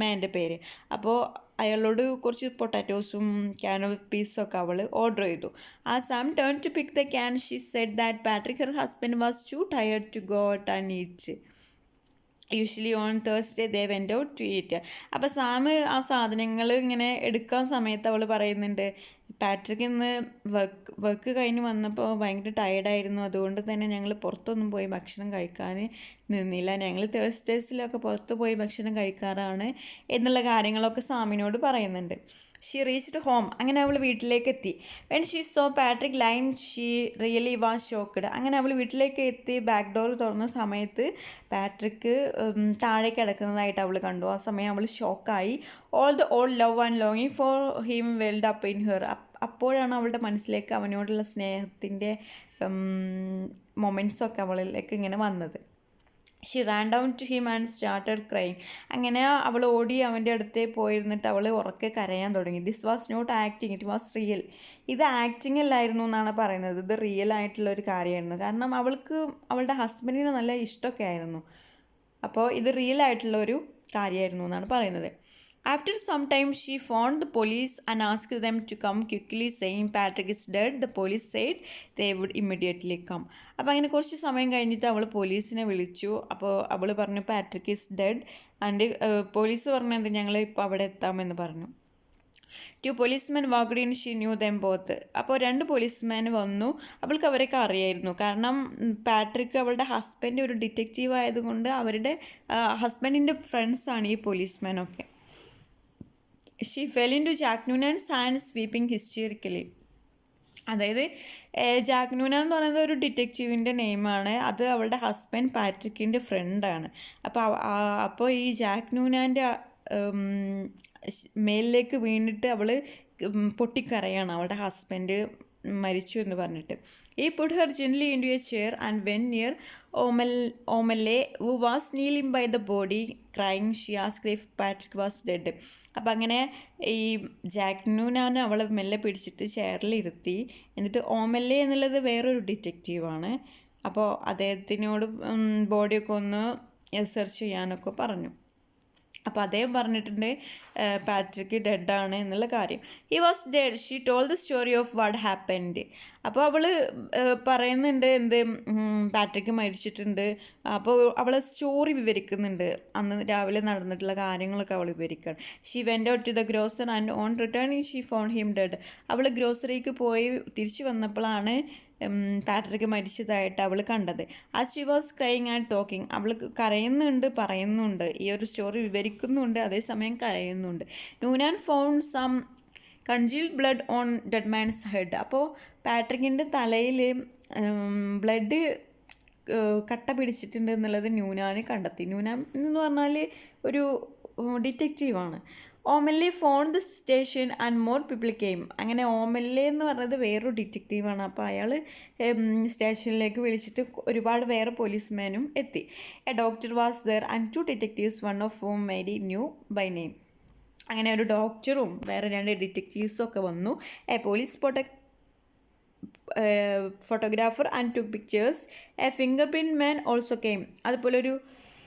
മേൻ്റെ പേര്. അപ്പോൾ അയാളോട് കുറച്ച് പൊട്ടാറ്റോസും ക്യാൻ ഓഫ് പീസൊക്കെ അവൾ ഓർഡർ ചെയ്തു. ആ Sam turn to pick the can. She said that Patrick her husband was too tired to go out and eat. Usually on Thursday they went out to eat. അപ്പോൾ Sam ആ സാധനങ്ങൾ ഇങ്ങനെ എടുക്കാൻ സമയത്ത് അവൾ പറയുന്നുണ്ട്, പാട്രിക് ഇന്ന് വർക്ക് കഴിഞ്ഞ് വന്നപ്പോൾ ഭയങ്കര ടയർഡായിരുന്നു, അതുകൊണ്ട് തന്നെ ഞങ്ങൾ പുറത്തൊന്നും പോയി ഭക്ഷണം കഴിക്കാൻ നിന്നില്ല. ഞങ്ങൾ തേഴ്സ്ഡേസിലൊക്കെ പുറത്ത് പോയി ഭക്ഷണം കഴിക്കാറാണ് എന്നുള്ള കാര്യങ്ങളൊക്കെ സാമിനോട് പറയുന്നുണ്ട്. She reached home. അങ്ങനെ അവൾ വീട്ടിലേക്ക് എത്തി. When she so Patrick line she really was shocked. അങ്ങനെ അവൾ വീട്ടിലേക്ക് എത്തി ബാക്ക് ഡോർ തുറന്ന സമയത്ത് പാട്രിക് താഴെ കിടക്കുന്നതായിട്ട് അവൾ കണ്ടു. ആ സമയം അവൾ ഷോക്കായി. All the old love and ലോങ്ങിങ് for him welled up in her. അപ്പോഴാണ് അവളുടെ മനസ്സിലേക്ക് അവനോടുള്ള സ്നേഹത്തിൻ്റെ മൊമെൻറ്റ്സൊക്കെ അവളിലേക്ക് ഇങ്ങനെ വന്നത്. She ran down to him and started crying. അങ്ങനെ അവൾ ഓടി അവൻ്റെ അടുത്തേ പോയിരുന്നിട്ട് അവൾ ഉറക്കെ കരയാൻ തുടങ്ങി. This was not acting, it was real. ഇത് ആക്ടിങ് അല്ലായിരുന്നു എന്നാണ് പറയുന്നത്, ഇത് റിയൽ ആയിട്ടുള്ളൊരു കാര്യമായിരുന്നു. കാരണം അവൾക്ക് അവളുടെ ഹസ്ബൻഡിന് നല്ല ഇഷ്ടമൊക്കെ ആയിരുന്നു. അപ്പോൾ ഇത് റിയൽ ആയിട്ടുള്ളൊരു കാര്യമായിരുന്നു എന്നാണ് പറയുന്നത്. After some time, she phoned the police and asked them to come quickly, saying Patrick is dead. The police said they would immediately come. അപ്പോൾ അങ്ങനെ കുറച്ച് സമയം കഴിഞ്ഞിട്ട് അവൾ പോലീസിനെ വിളിച്ചു. അപ്പോൾ അവൾ പറഞ്ഞു Patrick is dead. And police പറഞ്ഞത് ഞങ്ങൾ ഇപ്പോൾ അവിടെ എത്താമെന്ന് പറഞ്ഞു. 2 policemen walked in. She knew them both. അപ്പോൾ 2 പോലീസ്മാൻ വന്നു. അവൾക്ക് അവരൊക്കെ അറിയായിരുന്നു. കാരണം പാട്രിക് അവളുടെ ഹസ്ബൻഡ് ഒരു ഡിറ്റക്റ്റീവ് ആയതുകൊണ്ട് അവരുടെ ഹസ്ബൻഡിൻ്റെ ഫ്രണ്ട്സാണ് ഈ പോലീസ്മാനൊക്കെ. She fell into Jack Noonan's hands weeping hysterically. അതായത് ജാക്ക് നൂനാൻ എന്ന് പറയുന്നത് ഒരു ഡിറ്റക്റ്റീവിൻ്റെ നെയിമാണ്. അത് അവളുടെ ഹസ്ബൻഡ് പാട്രിക്കിൻ്റെ ഫ്രണ്ടാണ്. അപ്പോൾ ഈ ജാക്ക് നൂനാൻ്റെ മേലിലേക്ക് വീണിട്ട് അവൾ പൊട്ടിക്കരയാണ് അവളുടെ ഹസ്ബൻഡ് മരിച്ചു എന്ന് പറഞ്ഞിട്ട്. He put her gently into a chair and went near O'Malley who was kneeling by the body crying. She asked if Patrick was dead. അപ്പം അങ്ങനെ ഈ ജാക്ക് നൂനാൻ അവളെ മെല്ലെ പിടിച്ചിട്ട് ചെയറിൽ ഇരുത്തി. എന്നിട്ട് ഓമലെ എന്നുള്ളത് വേറൊരു ഡിറ്റക്റ്റീവാണ്. അപ്പോൾ അദ്ദേഹത്തിനോട് ബോഡിയൊക്കെ ഒന്ന് സെർച്ച് ചെയ്യാനൊക്കെ പറഞ്ഞു. അപ്പോൾ അദ്ദേഹം പറഞ്ഞിട്ടുണ്ട് പാട്രിക് ഡെഡാണ് എന്നുള്ള കാര്യം. He was dead. She told the story of what happened. അപ്പോൾ അവൾ പറയുന്നുണ്ട് എന്ത് പാട്രിക് മരിച്ചിട്ടുണ്ട്. അപ്പോൾ അവൾ സ്റ്റോറി വിവരിക്കുന്നുണ്ട്, അന്ന് രാവിലെ നടന്നിട്ടുള്ള കാര്യങ്ങളൊക്കെ അവൾ വിവരിക്കുകയാണ്. She went out to the grocer and on returning she found him dead. അവൾ ഗ്രോസറിക്ക് പോയി തിരിച്ചു വന്നപ്പോഴാണ് പാട്രിക് മരിച്ചതായിട്ട് അവൾ കണ്ടത്. As she was crying and talking. അവൾ കരയുന്നുണ്ട്, പറയുന്നുണ്ട്, ഈ ഒരു സ്റ്റോറി വിവരിക്കുന്നുണ്ട്, അതേസമയം കരയുന്നുണ്ട്. Noonan found some congealed blood on dead man's head. അപ്പോൾ പാട്രിക്കിൻ്റെ തലയിൽ ബ്ലഡ് കട്ട പിടിച്ചിട്ടുണ്ട് എന്നുള്ളത് ന്യൂനാൻ കണ്ടെത്തി. ന്യൂനാൻ എന്ന് പറഞ്ഞാൽ ഒരു ഡിറ്റക്റ്റീവാണ്. O'Malley phone the station and more people came. അങ്ങനെ ഓമല്ലെ എന്ന് പറഞ്ഞത് വേറൊരു ഡിറ്റക്റ്റീവാണ്. അപ്പോൾ അയാൾ സ്റ്റേഷനിലേക്ക് വിളിച്ചിട്ട് ഒരുപാട് വേറെ പോലീസ്മാനും എത്തി. A doctor was there and 2 detectives, one of whom Mary knew by name. അങ്ങനെ ഒരു ഡോക്ടറും വേറെ 2 ഡിറ്റക്റ്റീവ്സും ഒക്കെ വന്നു. A police photographer and took pictures. A fingerprint man also came. അതുപോലെ ഒരു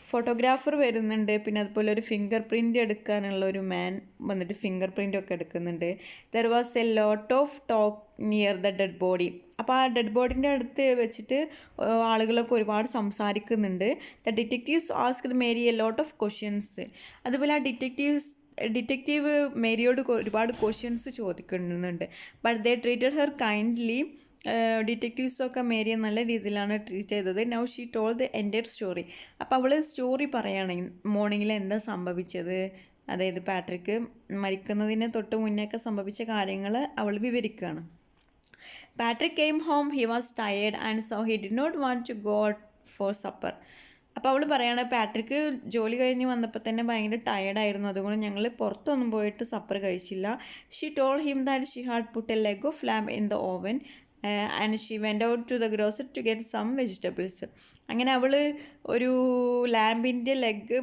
ഫോട്ടോഗ്രാഫർ വരുന്നുണ്ട്. പിന്നെ അതുപോലെ ഒരു ഫിംഗർ പ്രിൻ്റ് എടുക്കാനുള്ള ഒരു മാൻ വന്നിട്ട് ഫിംഗർ പ്രിൻ്റ് ഒക്കെ എടുക്കുന്നുണ്ട്. There was a lot of talk near the dead body. അപ്പോൾ ആ ഡെഡ് ബോഡിൻ്റെ അടുത്ത് വെച്ചിട്ട് ആളുകളൊക്കെ ഒരുപാട് സംസാരിക്കുന്നുണ്ട്. The detectives asked Mary a lot of questions. അതുപോലെ ആ ഡിറ്റക്റ്റീവ് മേരിയോട് ഒരുപാട് ക്വസ്റ്റ്യൻസ് ചോദിക്കുന്നുണ്ട്. But they treated her kindly. ഡിറ്റക്റ്റീവ്സൊക്കെ മേരിയെ നല്ല രീതിയിലാണ് ട്രീറ്റ് ചെയ്തത്. Now she told the entire story. അപ്പോൾ അവൾ സ്റ്റോറി പറയുകയാണെങ്കിൽ മോർണിംഗിൽ എന്താ സംഭവിച്ചത്, അതായത് പാട്രിക്ക് മരിക്കുന്നതിന് തൊട്ട് മുന്നേയൊക്കെ സംഭവിച്ച കാര്യങ്ങൾ അവൾ വിവരിക്കുകയാണ്. Patrick came home, he was tired and so he did not want to go out for supper. അപ്പോൾ അവൾ പറയുകയാണ് പാട്രിക്ക് ജോലി കഴിഞ്ഞ് വന്നപ്പോൾ തന്നെ ഭയങ്കര ടയേർഡായിരുന്നു, അതുകൊണ്ട് ഞങ്ങൾ പുറത്തൊന്നും പോയിട്ട് സപ്പർ കഴിച്ചില്ല. She told him that she had put a leg of lamb in the oven and she went out to the grocery to get some vegetables. അങ്ങനെ അവൾ ഒരു ലാമ്പിൻ്റെ ലെഗ്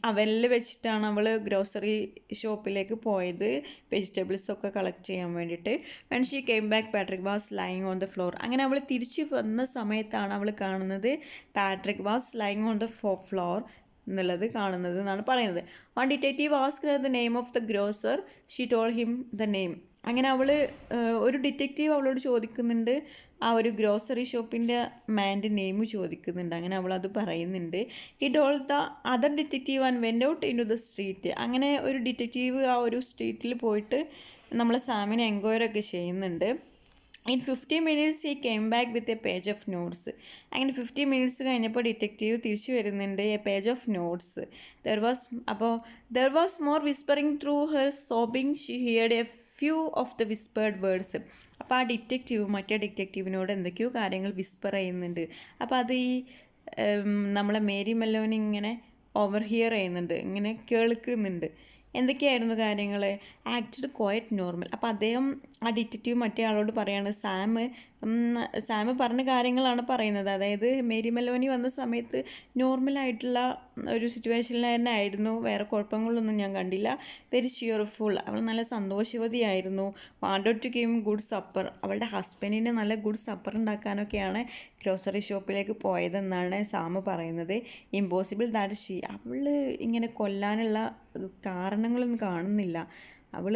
അവനിൽ വെച്ചിട്ടാണ് അവൾ ഗ്രോസറി ഷോപ്പിലേക്ക് പോയത് വെജിറ്റബിൾസൊക്കെ കളക്ട് ചെയ്യാൻ വേണ്ടിയിട്ട്. When she came back Patrick was lying on the floor. അങ്ങനെ അവൾ തിരിച്ച് വന്ന സമയത്താണ് അവൾ കാണുന്നത് Patrick was lying on the floor എന്നുള്ളത് കാണുന്നത് എന്നാണ് പറയുന്നത്. One detective asked the name of the grosser. She told him the name. അങ്ങനെ അവൾ ഒരു ഡിറ്റക്റ്റീവ് അവളോട് ചോദിക്കുന്നുണ്ട്, ആ ഒരു ഗ്രോസറി ഷോപ്പിൻ്റെ മാൻ്റെ നെയിം ചോദിക്കുന്നുണ്ട്. അങ്ങനെ അവളത് പറയുന്നുണ്ട്. He told the other detective and went out into the street. അങ്ങനെ ഒരു ഡിറ്റക്റ്റീവ് ആ ഒരു സ്ട്രീറ്റിൽ പോയിട്ട് നമ്മളെ സാമിനെ എൻക്വയറി ചെയ്യുന്നുണ്ട്. In 50 minutes he came back with a page of notes. അങ്ങനെ 50 minutes കഴിഞ്ഞപ്പോൾ ഡിറ്റക്റ്റീവ് തിരിച്ചു വരുന്നുണ്ട്, a page of notes. There was more whispering through her sobbing. She heard a few of the whispered words. അപ്പോൾ ആ മറ്റേ ഡിറ്റക്റ്റീവിനോട് എന്തൊക്കെയോ കാര്യങ്ങൾ Whisper ചെയ്യുന്നുണ്ട്. അപ്പോൾ അത് ഈ നമ്മളെ മേരി മെലോനി ഇങ്ങനെ ഓവർ ഹിയർ ചെയ്യുന്നുണ്ട്, ഇങ്ങനെ കേൾക്കുന്നുണ്ട്. എന്തൊക്കെയായിരുന്നു കാര്യങ്ങൾ? Actually quiet normal. അപ്പോൾ അദ്ദേഹം ആ ഡിറ്റക്റ്റീവ് മറ്റേ ആളോട് പറയാണ്, സാം പറഞ്ഞ കാര്യങ്ങളാണ് പറയുന്നത്. അതായത് മേരി മെലോനി വന്ന സമയത്ത് നോർമലായിട്ടുള്ള ഒരു സിറ്റുവേഷനിൽ തന്നെ ആയിരുന്നു, വേറെ കുഴപ്പങ്ങളൊന്നും ഞാൻ കണ്ടില്ല. വെരി ചിയർഫുൾ, അവൾ നല്ല സന്തോഷവതിയായിരുന്നു. Wanted to give good supper. അവളുടെ ഹസ്ബൻഡിന് നല്ല ഗുഡ് സപ്പർ ഉണ്ടാക്കാനൊക്കെയാണ് ഗ്രോസറി ഷോപ്പിലേക്ക് പോയതെന്നാണ് സാം പറയുന്നത്. Impossible that she. അവൾ ഇങ്ങനെ കൊല്ലാനുള്ള കാരണങ്ങളൊന്നും കാണുന്നില്ല, അവൾ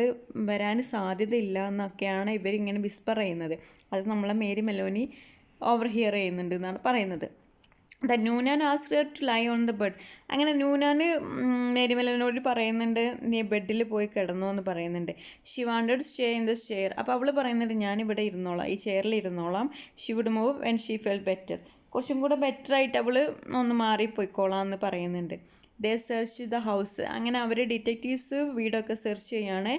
വരാൻ സാധ്യതയില്ല എന്നൊക്കെയാണ് ഇവരിങ്ങനെ വിസ്പർ ചെയ്യുന്നത്. അത് നമ്മളെ മേരി മെലോനി ഓവർ ഹിയർ ചെയ്യുന്നുണ്ട് എന്നാണ് പറയുന്നത്. The Noonan asked her to lie on the bed. അങ്ങനെ നൂനാൻ മേരി മെലോനോട് പറയുന്നുണ്ട്, നീ ബെഡിൽ പോയി കിടന്നോ എന്ന് പറയുന്നുണ്ട്. She wanted stay in the chair. അപ്പോൾ അവൾ പറയുന്നുണ്ട്, ഞാനിവിടെ ഇരുന്നോളാം, ഈ ചെയറിൽ ഇരുന്നോളാം. She would move when she fell better. കുറച്ചും കൂടെ ബെറ്ററായിട്ട് അവൾ ഒന്ന് മാറിപ്പോയിക്കോളാം എന്ന് പറയുന്നുണ്ട്. They search the house. അങ്ങനെ അവർ ഡിറ്റക്റ്റീവ്സ് വീടൊക്കെ സെർച്ച് ചെയ്യാണ്.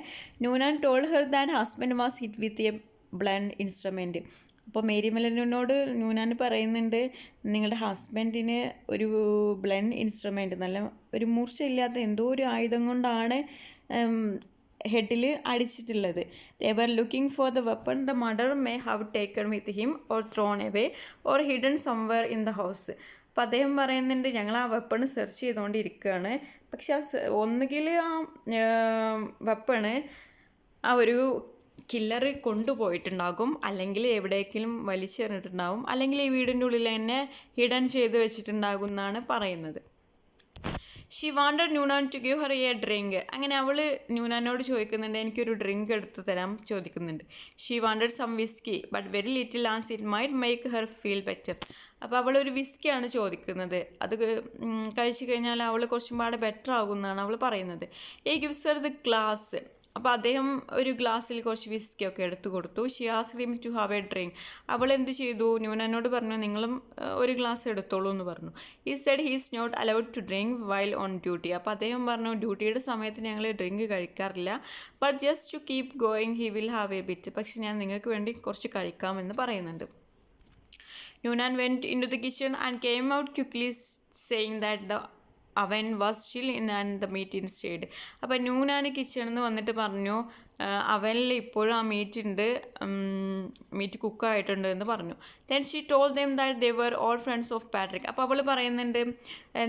Noonan told her that husband was hit with a blunt instrument. അപ്പോൾ മേരി മെലനോട് നൂനാൻ പറയുന്നുണ്ട്, നിങ്ങളുടെ ഹസ്ബൻഡിന് ഒരു ബ്ലണ്ട് ഇൻസ്ട്രുമെൻറ്റ്, നല്ല ഒരു മൂർച്ചയില്ലാത്ത എന്തോ ഒരു ആയുധം കൊണ്ടാണ് ഹെഡിൽ അടിച്ചിട്ടുള്ളത്. They were looking for the weapon the murder may have taken with him or thrown away or hidden somewhere in the house. അപ്പോൾ അദ്ദേഹം പറയുന്നുണ്ട്, ഞങ്ങൾ ആ വെപ്പണ് സെർച്ച് ചെയ്തുകൊണ്ടിരിക്കുകയാണ്, പക്ഷെ ഒന്നുകിൽ ആ വെപ്പണ് ആ ഒരു കില്ലർ കൊണ്ടുപോയിട്ടുണ്ടാകും, അല്ലെങ്കിൽ എവിടേക്കെങ്കിലും വലിച്ചെറിഞ്ഞിട്ടുണ്ടാകും, അല്ലെങ്കിൽ ഈ വീടിൻ്റെ ഉള്ളിൽ തന്നെ ഹിഡൻ ചെയ്ത് വെച്ചിട്ടുണ്ടാകും എന്നാണ് പറയുന്നത്. She wanted Noonan to give her a drink. അങ്ങനെ അവൾ ന്യൂനാനോട് ചോദിക്കുന്നുണ്ട്, എനിക്കൊരു ഡ്രിങ്ക് എടുത്ത് തരാൻ ചോദിക്കുന്നുണ്ട്. She wanted some whisky but very little as it might make her feel better. അപ്പോൾ അവളൊരു വിസ്കിയാണ് ചോദിക്കുന്നത്, അത് കഴിച്ചു കഴിഞ്ഞാൽ അവൾ കുറച്ചും പാടെ ബെറ്റർ ആകുമെന്നാണ് അവൾ പറയുന്നത്. ഈ ഗിവ്സ് ഹർ ദ ഗ്ലാസ്. അപ്പോൾ അദ്ദേഹം ഒരു ഗ്ലാസ്സിൽ കുറച്ച് വിസ്കി ഒക്കെ എടുത്തു കൊടുത്തു. She asked him to have a drink. അവൾ എന്ത് ചെയ്തു, ന്യൂനാനോട് പറഞ്ഞു, നിങ്ങളും ഒരു ഗ്ലാസ് എടുത്തോളൂ എന്ന് പറഞ്ഞു. He said he is not allowed to drink while on duty. അപ്പോൾ അദ്ദേഹം പറഞ്ഞു, ഡ്യൂട്ടിയുടെ സമയത്ത് ഞങ്ങൾ ഡ്രിങ്ക് കഴിക്കാറില്ല, but just to keep going he will have a bit. പക്ഷെ ഞാൻ നിങ്ങൾക്ക് വേണ്ടി കുറച്ച് കഴിക്കാമെന്ന് പറയുന്നുണ്ട്. Noonan went into the kitchen and came out quickly saying that the അവൻ was chill in and the meat in stayed. അപ്പോൾ നൂനാന് കിച്ചണിൽ നിന്ന് വന്നിട്ട് പറഞ്ഞു അവനിൽ ഇപ്പോഴും ആ മീറ്റ് ഉണ്ട്, മീറ്റ് കുക്കായിട്ടുണ്ട് എന്ന് പറഞ്ഞു. Then she told them that they were all friends of Patrick. അപ്പോൾ അവൾ പറയുന്നുണ്ട്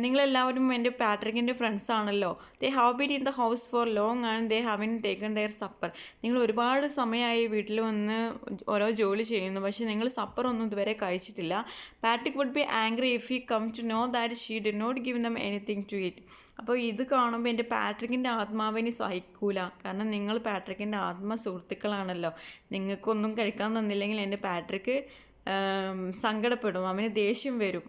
നിങ്ങളെല്ലാവരും എൻ്റെ പാട്രിക്കിൻ്റെ ഫ്രണ്ട്സ് ആണല്ലോ. They have been in the house for long and they haven't taken their supper. നിങ്ങൾ ഒരുപാട് സമയമായി വീട്ടിൽ വന്ന് ഓരോ ജോലി ചെയ്യുന്നു, പക്ഷേ നിങ്ങൾ സപ്പർ ഒന്നും ഇതുവരെ കഴിച്ചിട്ടില്ല. Patrick would be angry if he come to know that she did not give them anything to eat. അപ്പോൾ ഇത് കാണുമ്പോൾ എൻ്റെ പാട്രിക്കിൻ്റെ ആത്മാവിന് സഹിക്കൂല. കാരണം നിങ്ങൾ പാട്രിക്കിൻ്റെ ആത്മ സുഹൃത്തുക്കളാണല്ലോ. നിങ്ങൾക്കൊന്നും കഴിക്കാൻ തന്നില്ലെങ്കിൽ എൻ്റെ പാട്രിക്ക് സങ്കടപ്പെടും, അവന് ദേഷ്യം വരും.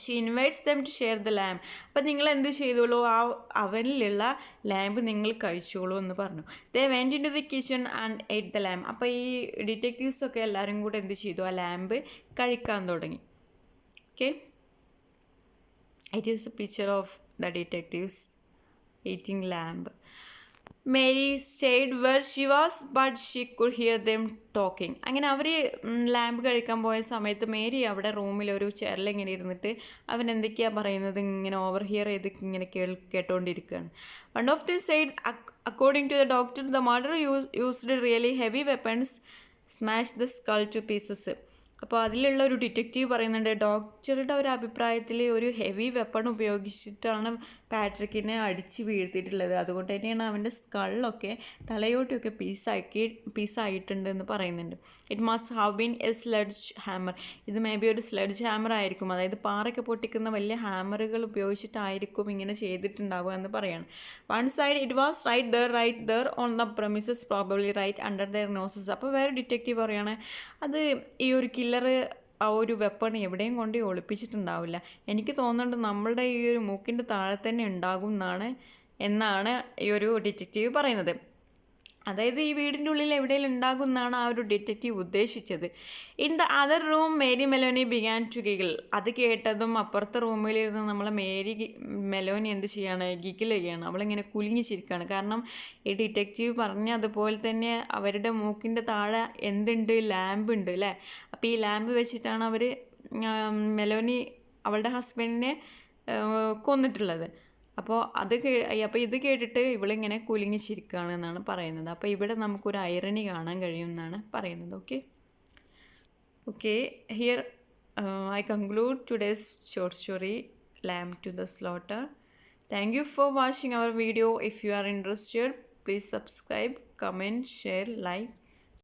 She invites them to share the lamb. അപ്പം നിങ്ങൾ എന്ത് ചെയ്തോളൂ, ആ അവനിലുള്ള ലാമ്പ് നിങ്ങൾ കഴിച്ചോളൂ എന്ന് പറഞ്ഞു. They went into the kitchen and ate the lamb. അപ്പോൾ ഈ ഡിറ്റക്റ്റീവ്സൊക്കെ എല്ലാവരും കൂടെ എന്ത് ചെയ്തു, ആ ലാമ്പ് കഴിക്കാൻ തുടങ്ങി. Okay, it is a picture of the detectives eating lamb. Mary stayed where she was but she could hear them talking. അങ്ങനെ അവർ ലാമ്പ് കഴിക്കാൻ പോയ സമയത്ത് മേരി അവിടെ റൂമിൽ ഒരു ചെയറിലിങ്ങനെ ഇരുന്നിട്ട് അവൻ എന്തൊക്കെയാണ് പറയുന്നത് ഇങ്ങനെ ഓവർ ഹിയർ ചെയ്ത് ഇങ്ങനെ കേട്ടുകൊണ്ടിരിക്കുകയാണ്. One of the said according to the doctor the murder used really heavy weapons smash the skull to pieces. അപ്പോൾ അതിലുള്ള ഒരു ഡിറ്റക്റ്റീവ് പറയുന്നുണ്ട് ഡോക്ടറുടെ ഒരു അഭിപ്രായത്തിൽ ഒരു ഹെവി വെപ്പൺ ഉപയോഗിച്ചിട്ടാണ് പാട്രിക്കിനെ അടിച്ച് വീഴ്ത്തിയിട്ടുള്ളത്. അതുകൊണ്ട് തന്നെയാണ് അവൻ്റെ സ്കളൊക്കെ തലയോട്ടൊക്കെ പീസായിട്ടുണ്ട് എന്ന് പറയുന്നുണ്ട്. It must have been A sledge hammer. ഇത് മേ ബി ഒരു സ്ലെഡ്ജ് ഹാമർ ആയിരിക്കും, അതായത് പാറയ്ക്ക് പൊട്ടിക്കുന്ന വലിയ ഹാമറുകൾ ഉപയോഗിച്ചിട്ടായിരിക്കും ഇങ്ങനെ ചെയ്തിട്ടുണ്ടാവുക എന്ന് പറയാണ്. One said it was right there on the premises probably right under their noses. അപ്പോൾ വേറെ ഡിറ്റക്റ്റീവ് പറയാണ് അത് ഈ ഒരു കില്ലർ ആ ഒരു വെപ്പൺ എവിടെയും കൊണ്ട് ഒളിപ്പിച്ചിട്ടുണ്ടാവില്ല, എനിക്ക് തോന്നുന്നുണ്ട് നമ്മളുടെ ഈ ഒരു മൂക്കിൻ്റെ താഴെ തന്നെ ഉണ്ടാകും എന്നാണ് ഈ ഒരു ഡിറ്റക്റ്റീവ് പറയുന്നത്. അതായത് ഈ വീടിൻ്റെ ഉള്ളിൽ എവിടെയെങ്കിലും ഉണ്ടാകും എന്നാണ് ആ ഒരു ഡിറ്റക്റ്റീവ് ഉദ്ദേശിച്ചത്. In the other room Mary Maloney began to giggle. അത് കേട്ടതും അപ്പുറത്തെ റൂമിലിരുന്ന് നമ്മളെ മെലോനി എന്ത് ചെയ്യാണ്, ഗിഗിൾ ചെയ്യാണ്, അവളിങ്ങനെ കുലുങ്ങിച്ചിരിക്കുകയാണ്. കാരണം ഈ ഡിറ്റക്റ്റീവ് പറഞ്ഞ അതുപോലെ തന്നെ അവരുടെ മൂക്കിൻ്റെ താഴെ എന്തുണ്ട്, ലാമ്പ് ഉണ്ട് അല്ലേ. അപ്പോൾ ഈ ലാമ്പ് വെച്ചിട്ടാണ് അവർ മെലോനി അവളുടെ ഹസ്ബൻഡിനെ കൊന്നിട്ടുള്ളത്. അപ്പോൾ ഇത് കേട്ടിട്ട് ഇവളിങ്ങനെ കുലുങ്ങിച്ചിരിക്കുകയാണ് എന്നാണ് പറയുന്നത്. അപ്പോൾ ഇവിടെ നമുക്കൊരു ഐറണി കാണാൻ കഴിയും എന്നാണ് പറയുന്നത്. Okay here I conclude today's short story lamb to the slaughter. Thank you for watching our video. If you are interested, please subscribe, comment, share, like.